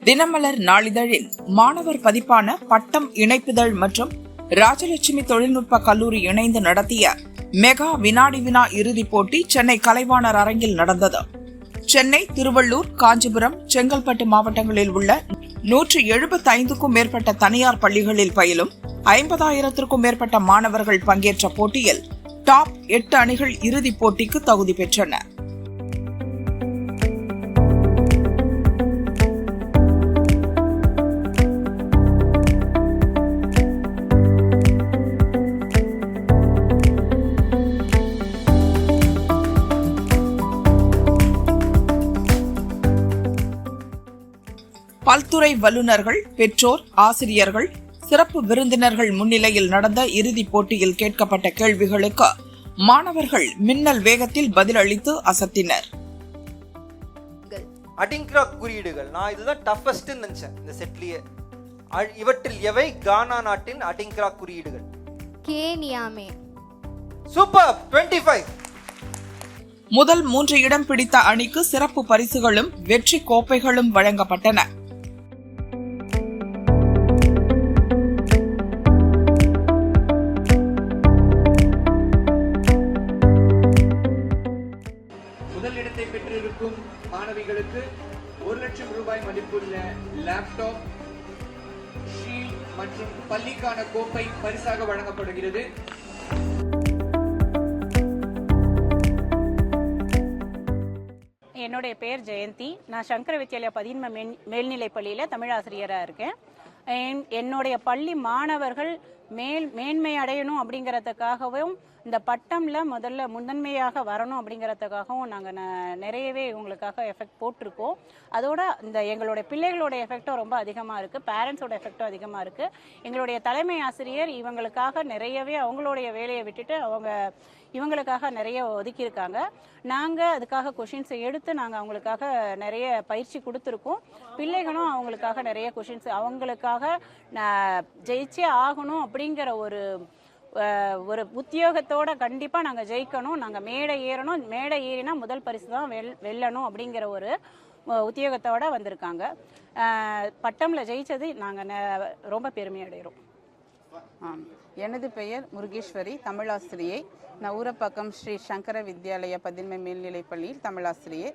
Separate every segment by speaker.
Speaker 1: தினமலர் நாளிதழில் மாணவர் பதிப்பான பட்டம் இணைப்புதழ் மற்றும் ராஜலட்சுமி தொழில்நுட்ப கல்லூரி இணைந்து நடத்திய மெகா வினாடி வினா இறுதிப் போட்டி சென்னை கலைவாணர் அரங்கில் நடந்தது. சென்னை, திருவள்ளூர், காஞ்சிபுரம், செங்கல்பட்டு மாவட்டங்களில் உள்ள 175க்கும் மேற்பட்ட தனியார் பள்ளிகளில் பயிலும் 50,000க்கும் மேற்பட்ட மாணவர்கள் பங்கேற்ற போட்டியில் டாப் 8 அணிகள் இறுதிப் போட்டிக்கு தகுதி பெற்றன. பல்துறை வல்லுநர்கள், பெற்றோர், ஆசிரியர்கள், சிறப்பு விருந்தினர்கள் முன்னிலையில் நடந்த இறுதிப் போட்டியில் கேட்கப்பட்ட கேள்விகளுக்கு மாணவர்கள் மின்னல் வேகத்தில் பதிலளித்து அசத்தினர்.
Speaker 2: அடிங்க்ரா குறியீடுகள், நான் இதுதான் டஃபஸ்ட் நினைச்சேன் இந்த செட்லயே. இவற்றில் எவை கானா நாட்டின் அடிங்க்ரா குறியீடுகள்?
Speaker 3: கேனியாமே.
Speaker 2: சூப்பர், 25.
Speaker 1: முதல் 3 இடம் பிடித்த அணிக்கு சிறப்பு பரிசுகளும் வெற்றி கோப்பைகளும் வழங்கப்பட்டன.
Speaker 4: முதலிடத்தை பெற்றிருக்கும் மாணவிகளுக்கு 1,00,000 ரூபாய் மதிப்புள்ள லேப்டாப், ஷீல்ட் மற்றும் பள்ளிக்கான கோப்பை பரிசாக வழங்கப்படுகிறது.
Speaker 5: என்னுடைய பேர் ஜெயந்தி. நான் சங்கர வித்யாலயா 10 மேல்நிலைப் பள்ளியில் தமிழாசிரியராக இருக்கேன். என்னுடைய பள்ளி மாணவர்கள் மேன்மை அடையணும் அப்படிங்கிறதுக்காகவும் இந்த பட்டம்ல முதன்மையாக வரணும் அப்படிங்கிறதுக்காகவும் நாங்கள் நிறையவே இவங்களுக்காக எஃபெக்ட் போட்டிருக்கோம். அதோட இந்த எங்களுடைய பிள்ளைகளோட எஃபெக்டும் ரொம்ப அதிகமாக இருக்குது, பேரண்ட்ஸோட எஃபெக்டும் அதிகமாக இருக்குது. எங்களுடைய தலைமை ஆசிரியர் இவங்களுக்காக நிறையவே அவங்களுடைய வேலையை விட்டுட்டு இவங்களுக்காக நிறைய ஒதுக்கியிருக்காங்க. நாங்கள் அதுக்காக கொஷின்ஸை எடுத்து நாங்கள் அவங்களுக்காக நிறைய பயிற்சி கொடுத்துருக்கோம். பிள்ளைகளும் அவங்களுக்காக நிறைய கொஷின்ஸ் அவங்களுக்காக ஜெயிச்சே ஆகணும் அப்படிங்கிற ஒரு உத்தியோகத்தோட கண்டிப்பாக நாங்கள் ஜெயிக்கணும், நாங்கள் மேடை ஏறணும், மேடை ஏறினா முதல் பரிசு தான் வெல்லணும் அப்படிங்கிற ஒரு உத்தியோகத்தோடு வந்திருக்காங்க. பட்டமில் ஜெயிச்சது நாங்கள் ரொம்ப பெருமை அடைகிறோம்.
Speaker 6: எனது பெயர் முருகேஸ்வரி, தமிழாசிரியை. நான் ஊரப்பாக்கம் ஸ்ரீ சங்கர வித்யாலயா 10 மேல்நிலைப் பள்ளியில் தமிழாசிரியை.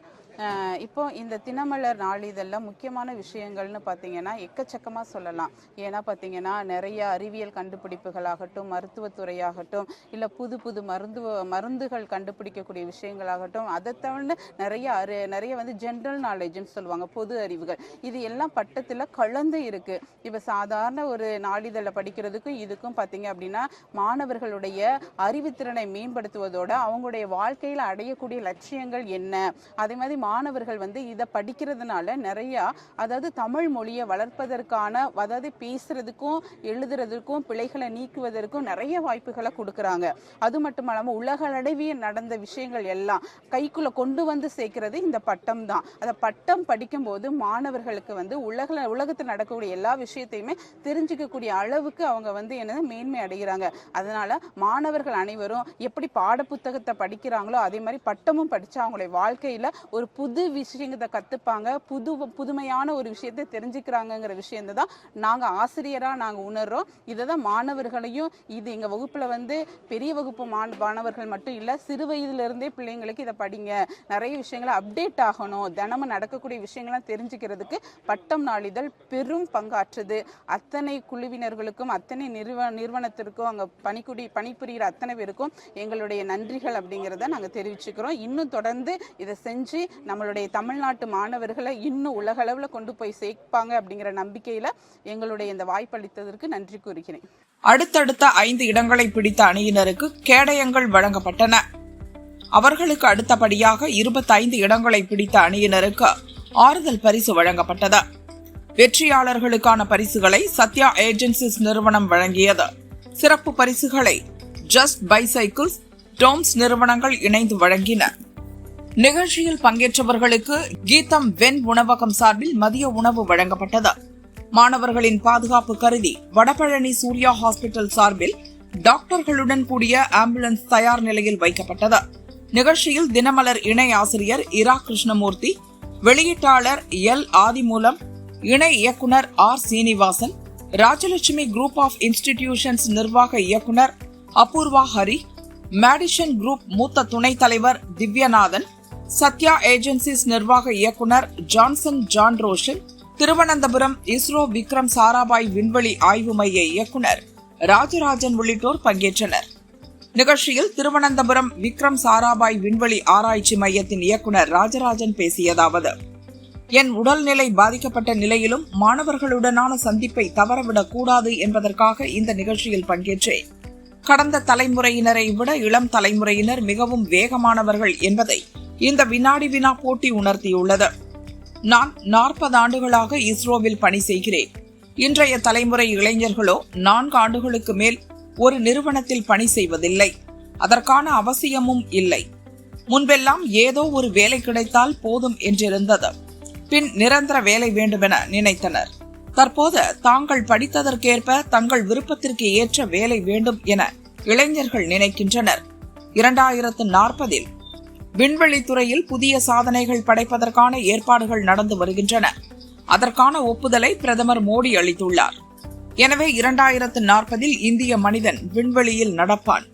Speaker 6: இப்போ இந்த தினமலர் நாளிதழில் முக்கியமான விஷயங்கள்னு பார்த்தீங்கன்னா எக்கச்சக்கமாக சொல்லலாம். ஏன்னா பார்த்தீங்கன்னா நிறைய அறிவியல் கண்டுபிடிப்புகளாகட்டும், மருத்துவத்துறையாகட்டும், இல்லை புது புது மருந்துகள் கண்டுபிடிக்கக்கூடிய விஷயங்களாகட்டும், அதை தவிர நிறைய வந்து ஜென்ரல் நாலேஜ்னு சொல்லுவாங்க, பொது அறிவுகள். இது எல்லாம் பட்டத்தில் கலந்து இருக்குது. இப்போ சாதாரண ஒரு நாளிதழில் படிக்கிறதுக்கும் இதுக்கும் பார்த்தீங்க அப்படின்னா மாணவர்களுடைய அறிவுத்திறனை மேம்படுத்துவதோட அவங்களுடைய வாழ்க்கையில் அடையக்கூடிய லட்சியங்கள் என்ன, அதே மாதிரி மாணவர்கள் வந்து இதை படிக்கிறதுனால நிறைய, அதாவது தமிழ் மொழியை வளர்ப்பதற்கான, அதாவது பேசுறதுக்கும் எழுதுறதுக்கும் பிழைகளை நீக்குவதற்கும் நிறைய வாய்ப்புகளை கொடுக்குறாங்க. அது மட்டும் இல்லாமல் உலகளவிய நடந்த விஷயங்கள் எல்லாம் கைக்குள்ள கொண்டு வந்து சேர்க்கிறது இந்த பட்டம் தான். அந்த பட்டம் படிக்கும்போது மாணவர்களுக்கு வந்து உலகத்தில் நடக்கக்கூடிய எல்லா விஷயத்தையுமே தெரிஞ்சுக்கக்கூடிய அளவுக்கு அவங்க வந்து என்னது மேன்மை அடைகிறாங்க. அதனால மாணவர்கள் அனைவரும் எப்படி பாடப்புத்தகத்தை படிக்கிறாங்களோ அதே மாதிரி பட்டமும் படிச்சு அவங்களுடைய வாழ்க்கையில ஒரு புது விஷயத்தை கத்துப்பாங்க, புதுமையான ஒரு விஷயத்தை தெரிஞ்சுக்கிறாங்கிற விஷயத்தை தான் நாங்கள் ஆசிரியராக நாங்கள் உணர்றோம். இதை தான் மாணவர்களையும், இது எங்கள் வகுப்பில் வந்து பெரிய வகுப்பு மாணவர்கள் மட்டும் இல்லை, சிறு வயதிலிருந்தே பிள்ளைங்களுக்கு இதை படிங்க, நிறைய விஷயங்களை அப்டேட் ஆகணும், தினமும் நடக்கக்கூடிய விஷயங்கள்லாம் தெரிஞ்சுக்கிறதுக்கு பட்டம் நாளிதழ் பெரும் பங்காற்றுது. அத்தனை குழுவினர்களுக்கும், அத்தனை நிறுவனத்திற்கும், அங்கே பணிபுரிகிற அத்தனை பேருக்கும் எங்களுடைய நன்றிகள் அப்படிங்கிறத நாங்கள் தெரிவிச்சுக்கிறோம். இன்னும் தொடர்ந்து இதை செஞ்சு நம்மளுடைய தமிழ்நாட்டு மாணவர்களை இன்னும் உலக அளவில் கொண்டு போய் சேர்ப்பாங்க அப்படிங்கிற நம்பிக்கையில எங்களுடைய இந்த வாய்ப்பளித்ததற்கு நன்றி கூறுகிறேன்.
Speaker 1: அடுத்தடுத்த 5 இடங்களை பிடித்த அணியினருக்கு கேடயங்கள் வழங்கப்பட்டன. அவர்களுக்கு அடுத்தபடியாக 25 இடங்களை பிடித்த அணியினருக்கு ஆறுதல் பரிசு வழங்கப்பட்டது. வெற்றியாளர்களுக்கான பரிசுகளை சத்யா ஏஜென்சிஸ் நிறுவனம் வழங்கியது. சிறப்பு பரிசுகளை ஜஸ்ட் பைசைக்கிள்ஸ், டோம்ஸ் நிறுவனங்கள் இணைந்து வழங்கின. நிகழ்ச்சியில் பங்கேற்றவர்களுக்கு கீதம் வென் உணவகம் சார்பில் மதிய உணவு வழங்கப்பட்டது. மாணவர்களின் பாதுகாப்பு கருதி வடபழனி சூர்யா ஹாஸ்பிட்டல் சார்பில் டாக்டர்களுடன் கூடிய ஆம்புலன்ஸ் தயார் நிலையில் வைக்கப்பட்டது. நிகழ்ச்சியில் தினமலர் இணை ஆசிரியர் இரா கிருஷ்ணமூர்த்தி, வெளியீட்டாளர் எல் ஆதிமூலம், இணை இயக்குனர் R Srinivasan, Rajalakshmi group of institutions நிர்வாக இயக்குனர் அபூர்வா ஹரி, மேடிசன் குரூப் மூத்த துணைத் தலைவர் திவ்யநாதன், சத்யா ஏஜென்சிஸ் நிர்வாக இயக்குனர் ஜான்சன் ஜான் ரோஷன், திருவனந்தபுரம் இஸ்ரோ விக்ரம் சாராபாய் விண்வெளி ஆய்வு மைய இயக்குனர் ராஜராஜன் உள்ளிட்டோர் பங்கேற்றனர். நிகழ்ச்சியில் திருவனந்தபுரம் விக்ரம் சாராபாய் விண்வெளி ஆராய்ச்சி மையத்தின் இயக்குனர் ராஜராஜன் பேசியதாவது: என் உடல்நிலை பாதிக்கப்பட்ட நிலையிலும் மாணவர்களுடனான சந்திப்பை தவறவிடக் கூடாது என்பதற்காக இந்த நிகழ்ச்சியில் பங்கேற்றேன். கடந்த தலைமுறையினரை விட இளம் தலைமுறையினர் மிகவும் வேகமானவர்கள் என்பதை இந்த வினாடி வினா போட்டி உணர்த்தியுள்ளது. நான் 40 ஆண்டுகளாக இஸ்ரோவில் பணி செய்கிறேன். இன்றைய தலைமுறை இளைஞர்களோ 4 ஆண்டுகளுக்கு மேல் ஒரு நிறுவனத்தில் பணி செய்வதில்லை. அதற்கான அவசியமும் இல்லை. முன்பெல்லாம் ஏதோ ஒரு வேலை கிடைத்தால் போதும் என்றிருந்தது. பின் நிரந்தர வேலை வேண்டுமென நினைத்தனர். தற்போது தாங்கள் படித்ததற்கேற்ப தங்கள் விருப்பத்திற்கு ஏற்ற வேலை வேண்டும் என இளைஞர்கள் நினைக்கின்றனர். 2040 விண்வெளித்துறையில் புதிய சாதனைகள் படைப்பதற்கான ஏற்பாடுகள் நடந்து வருகின்றன. அதற்கான ஒப்புதலை பிரதமர் மோடி அளித்துள்ளார். எனவே 2040 இந்திய மனிதன் விண்வெளியில் நடப்பான்.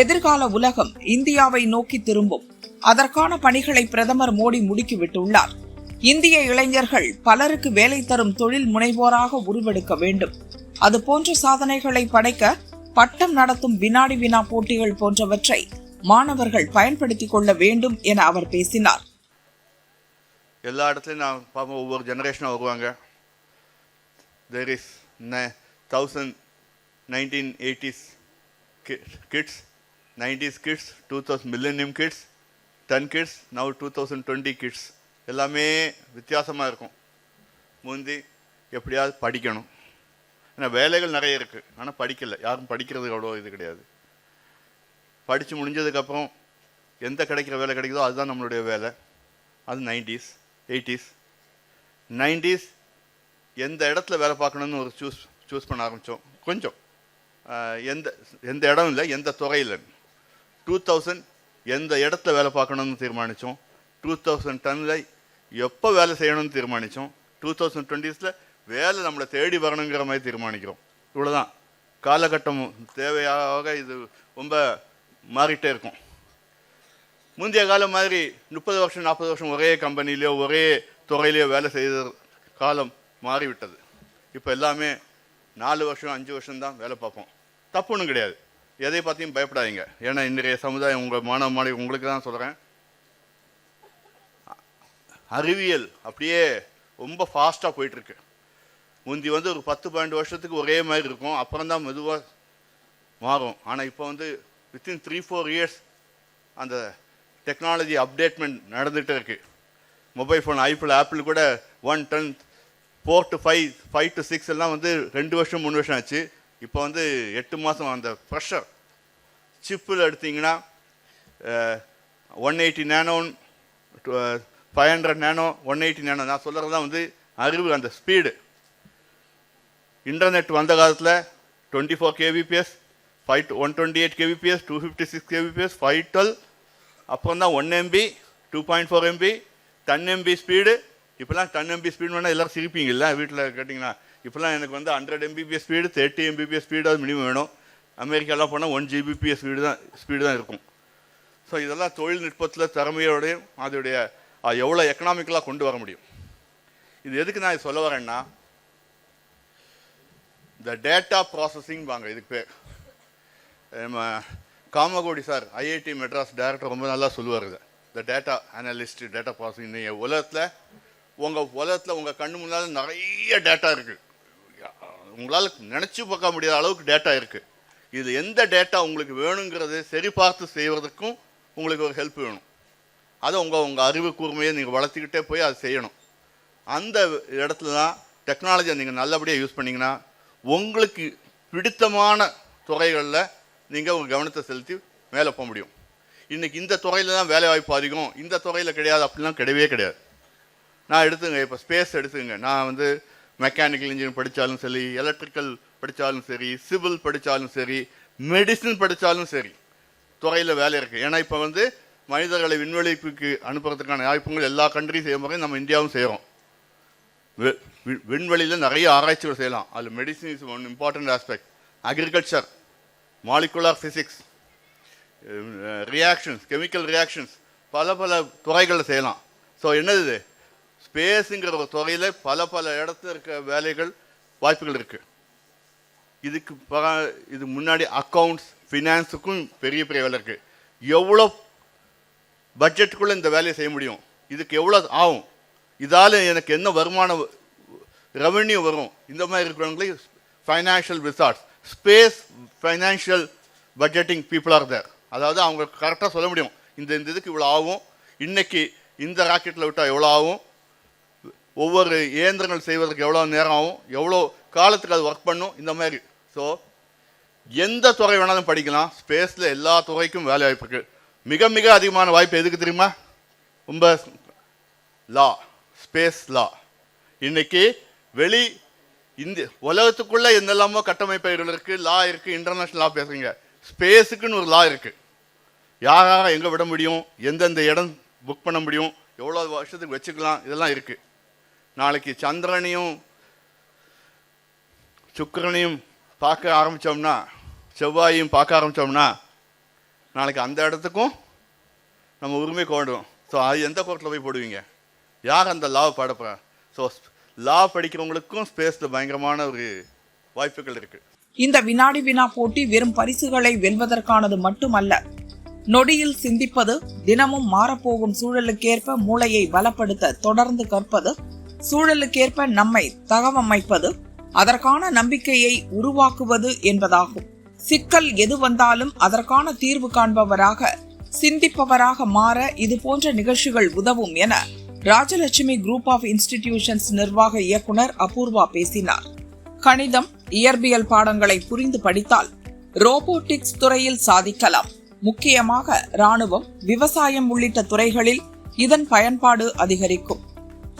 Speaker 1: எதிர்கால உலகம் இந்தியாவை நோக்கி திரும்பும். அதற்கான பணிகளை பிரதமர் மோடி முடுக்கிவிட்டுள்ளார். இந்திய இளைஞர்கள் பலருக்கு வேலை தரும் தொழில் முனைவோராக உருவெடுக்க வேண்டும். அதுபோன்ற சாதனைகளை படைக்க பட்டம் நடத்தும் வினாடி வினா போட்டிகள் போன்றவற்றை மாணவர்கள் பயன்படுத்திக் கொள்ள வேண்டும் என அவர் பேசினார்.
Speaker 3: எல்லா இடத்துலையும் நான் பார்ப்போம், ஒவ்வொரு ஜெனரேஷனாக வருவாங்க. There is 1980s kids, 90s kids, 2000 millennium kids, 10 kids, now 2020 kids. எல்லாமே வித்தியாசமாக இருக்கும். முந்தி எப்படியாவது படிக்கணும், ஏன்னா வேலைகள் நிறைய இருக்குது, ஆனால் படிக்கலை. யாரும் படிக்கிறது அவ்வளோ இது கிடையாது. படித்து முடிஞ்சதுக்கப்புறம் எந்த கிடைக்கிற வேலை கிடைக்குதோ அதுதான் நம்மளுடைய வேலை. அது 90s 80s 90s எந்த இடத்துல வேலை பார்க்கணுன்னு ஒரு சூஸ் பண்ண ஆரம்பித்தோம். கொஞ்சம் எந்த இடம் இல்லை, எந்த துறையில். 2000 எந்த இடத்துல வேலை பார்க்கணுன்னு தீர்மானித்தோம். 2010 எப்போ வேலை செய்யணும்னு தீர்மானித்தோம். 2020 வேலை நம்மளை தேடி வரணுங்கிற மாதிரி தீர்மானிக்கிறோம். இவ்வளோதான். காலகட்டம் தேவையாக இது ரொம்ப மாறிட்டே இருக்கும். முந்தைய காலம் மாதிரி 30 வருஷம் 40 வருஷம் ஒரே கம்பெனிலேயோ ஒரே துறையிலையோ வேலை செய்த காலம் மாறிவிட்டது. இப்போ எல்லாமே 4 வருஷம் 5 வருஷம் தான் வேலை பார்ப்போம். தப்பு ஒன்றும் கிடையாது. எதை பற்றியும் பயப்படாதீங்க. ஏன்னா இன்றைய சமுதாயம் உங்கள் மாணவ மாணவி உங்களுக்கு தான் சொல்கிறேன், அறிவியல் அப்படியே ரொம்ப ஃபாஸ்ட்டாக போயிட்டுருக்கு. முந்தி ஒரு 10-12 வருஷத்துக்கு ஒரே மாதிரி இருக்கும், அப்புறம் தான் மெதுவாக மாறும். ஆனால் இப்போ வித்தின் 3-4 இயர்ஸ் அந்த டெக்னாலஜி அப்டேட்மெண்ட் நடந்துகிட்டே இருக்குது. மொபைல் ஃபோன் ஆப்பிள் கூட 1 10 4 to 5 to 6 எல்லாம் 2 வருஷம் 3 வருஷம் ஆச்சு. இப்போ 8 மாதம். அந்த ப்ரெஷர் சிப்பில் எடுத்திங்கன்னா 180 நேனோ 500 நேனோ 180 நேனோ. நான் சொல்கிறது தான் அறிவு, அந்த ஸ்பீடு. இன்டர்நெட் வந்த காலத்தில் 24 kbps 128 kbps 256 kbps 512, அப்புறம் தான் 1 MB 2.4 MB 10 MB ஸ்பீடு. இப்போலாம் 10 MB ஸ்பீடு வேணால் எல்லோரும் சிரிப்பீங்கல்ல வீட்டில் கேட்டிங்கன்னா. இப்போலாம் எனக்கு 100 Mbps ஸ்பீடு 30 Mbps ஸ்பீடு அது மினிமம் வேணும். அமெரிக்காலாம் போனால் 1 Gbps ஸ்பீடு தான் இருக்கும். ஸோ இதெல்லாம் தொழில்நுட்பத்தில் திறமையோடையும் அதோடைய எவ்வளோ எக்கனாமிக்கலாக கொண்டு வர முடியும். இது எதுக்கு நான் சொல்ல வரேன்னா, இந்த டேட்டா ப்ராசஸிங் வாங்க இதுக்கு பேர். நம்ம Kamakoti sir IIT Madras director ரொம்ப நல்லா சொல்லுவார். இந்த டேட்டா அனலிஸ்ட் டேட்டா ப்ராசஸிங். நீங்கள் உலகத்தில் உங்கள் கண்ணு முன்னால் நிறைய டேட்டா இருக்குது. உங்களால் நினச்சி பார்க்க முடியாத அளவுக்கு டேட்டா இருக்குது. இது எந்த டேட்டா உங்களுக்கு வேணுங்கிறது சரி பார்த்து செய்வதற்கும் உங்களுக்கு ஒரு ஹெல்ப் வேணும். அதை உங்கள் அறிவு கூர்மையை நீங்கள் வளர்த்துக்கிட்டே போய் அதை செய்யணும். அந்த இடத்துல தான் டெக்னாலஜியை நீங்கள் நல்லபடியாக யூஸ் பண்ணிங்கன்னா உங்களுக்கு பிடித்தமான துறைகளில் நீங்கள் உங்கள் கவனத்தை செலுத்தி மேலே போக முடியும். இன்றைக்கி இந்த துறையில் தான் வேலை வாய்ப்பு அதிகம், இந்த துறையில் கிடையாது அப்படிலாம் கிடையவே கிடையாது. நான் எடுத்துங்க, இப்போ ஸ்பேஸ் எடுத்துங்க. நான் மெக்கானிக்கல் இன்ஜினியரிங் படித்தாலும் சரி, எலக்ட்ரிக்கல் படித்தாலும் சரி, சிவில் படித்தாலும் சரி, மெடிசின் படித்தாலும் சரி, துறையில் வேலை இருக்குது. ஏன்னா இப்போ மனிதர்களை விண்வெளிக்கு அனுப்புறதுக்கான வாய்ப்புகள் எல்லா கண்ட்ரியும் செய்யும் போது நம்ம இந்தியாவும் செய்கிறோம். விண்வெளியில் நிறைய ஆராய்ச்சிகள் செய்யலாம். அதில் medicine is one important aspect. Agriculture, molecular physics, reactions, chemical reactions, பல துறைகளில் செய்யலாம். ஸோ என்னது ஸ்பேஸுங்கிற ஒரு துறையில் பல இடத்துல இருக்க வேலைகள் வாய்ப்புகள் இருக்குது. இது முன்னாடி அக்கௌண்ட்ஸ், ஃபினான்ஸுக்கும் பெரிய வேலை இருக்குது. எவ்வளோ பட்ஜெட்டுக்குள்ளே இந்த வேலையை செய்ய முடியும், இதுக்கு எவ்வளோ ஆகும், இதால் எனக்கு என்ன வருமானம் ரெவென்யூ வரும், இந்த மாதிரி இருக்கிறவங்களுக்கு financial wizards, space financial budgeting people are there. அதாவது அவங்க கரெக்டாக சொல்ல முடியும், இந்த இதுக்கு இவ்வளோ ஆகும், இன்னைக்கு இந்த ராக்கெட்டில் விட்டால் எவ்வளோ ஆகும், ஒவ்வொரு இயந்திரங்கள் செய்வதற்கு எவ்வளோ நேரம் ஆகும், எவ்வளோ காலத்துக்கு அது ஒர்க் பண்ணும், இந்த மாதிரி. ஸோ எந்த துறை வேணாலும் படிக்கலாம். ஸ்பேஸில் எல்லா துறைக்கும் வேலை வாய்ப்பு இருக்குது. மிக அதிகமான வாய்ப்பு எதுக்கு தெரியுமா? ரொம்ப லா, ஸ்பேஸ் லா. இன்னைக்கு இந்திய உலகத்துக்குள்ளே என்னெல்லாமோ கட்டமைப்புகள் இருக்குது, லா இருக்குது, இன்டர்நேஷ்னல் லா பேசுகிறீங்க. ஸ்பேஸுக்குன்னு ஒரு லா இருக்குது. யாராக எங்கே விட முடியும், எந்தெந்த இடம் புக் பண்ண முடியும், எவ்வளோ வருஷத்துக்கு வச்சுக்கலாம், இதெல்லாம் இருக்குது. நாளைக்கு சந்திரனையும் சுக்கிரனையும் பார்க்க ஆரம்பித்தோம்னா, செவ்வாயையும் பார்க்க ஆரம்பித்தோம்னா, நாளைக்கு அந்த இடத்துக்கும் நம்ம உரிமை கோடுவோம். ஸோ அது எந்த கோர்ட்டில் போய் போடுவீங்க? யார் அந்த லாவை பாடப்போகிறா? ஸோ லா படிக்கிறவங்களுக்கும் ஸ்பேஸில் பயங்கரமான ஒரு வாய்ப்புகள் இருக்குது.
Speaker 1: இந்த வினாடி வினா போட்டி வெறும் பரிசுகளை வெல்வதற்கானது மட்டுமல்ல. நொடியில் சிந்திப்பது, தினமும் மாறப்போகும் சூழலுக்கேற்ப மூளையை பலப்படுத்த தொடர்ந்து கற்பது, சூழலுக்கேற்ப நம்மை தகவமைப்பது, அதற்கான நம்பிக்கையை உருவாக்குவது என்பதாகும். சிக்கல் எது வந்தாலும் அதற்கான தீர்வு காண்பவராக, சிந்திப்பவராக மாற இது போன்ற நிகழ்ச்சிகள் உதவும் என ராஜலட்சுமி குரூப் ஆஃப் இன்ஸ்டிடியூஷன்ஸ் நிர்வாக இயக்குனர் அபூர்வா பேசினார். கணிதம், இயற்பியல் பாடங்களை புரிந்து படித்தால் ரோபோட்டிக்ஸ் துறையில் சாதிக்கலாம். முக்கியமாக ராணுவம், விவசாயம் உள்ளிட்ட துறைகளில் இதன் பயன்பாடு அதிகரிக்கும்.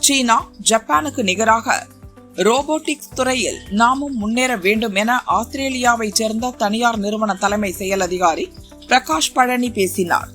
Speaker 1: சீனா, ஜப்பானுக்கு நிகராக ரோபோட்டிக்ஸ் துறையில் நாமும் முன்னேற வேண்டும் என ஆஸ்திரேலியாவைச் சேர்ந்த தனியார் நிறுவன தலைமை செயல் அதிகாரி பிரகாஷ் பழனி பேசினார்.